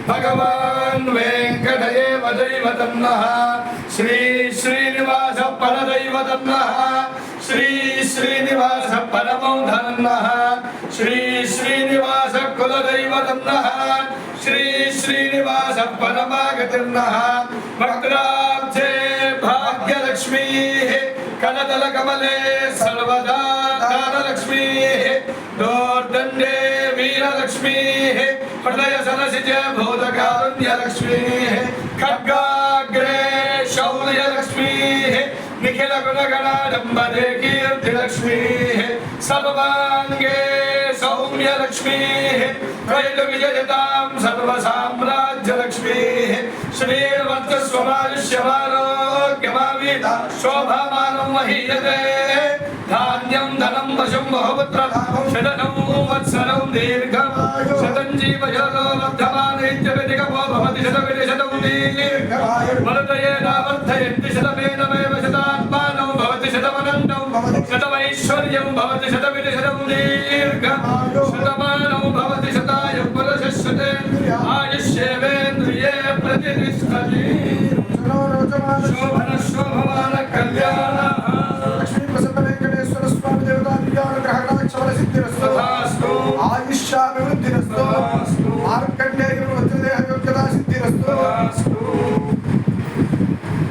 भगवान वेंकटेव दैवतन्नः श्री श्रीनिवास परदैवतन्नः श्री श्रीनिवास परमौधन्नः श्री श्रीनिवास कुलदैवतन्नः श्री श्रीनिवास परमागतिर्नः वक्त्राब्जे भाग्यलक्ष्मी कनदल कमले सर्वदा दानलक्ष्मी दोर्दंडे वीरलक्ष्मी हृदय सनसिज भूतकारुण्यलक्ष्मी खड्गाग्रे शौर्यलक्ष्मी निखिल गुणगणाडम्बरे कीर्तिलक्ष्मी सर्वांगे सौम्यलक्ष्मी त्रैल विजयतां सर्वसाम्राज्यलक्ष्मी श्रीर्वर्चस्वमायुष्यमारोग्यमावीता शोभामानं महीयते धान्यं धनं वशं बहुपुत्रं शतनं वत्सरं दीर्घं शतं जीवशतो वर्धमानेत्यवेदिकपो भवति शतविशतं दीर्घं वर्धयेन वर्धयन्ति शतमेनमेव शतात्मानं भवति शतमनन्तं शतमैश्वर्यं भवति शतविशतं दीर्घं शतमानं भवति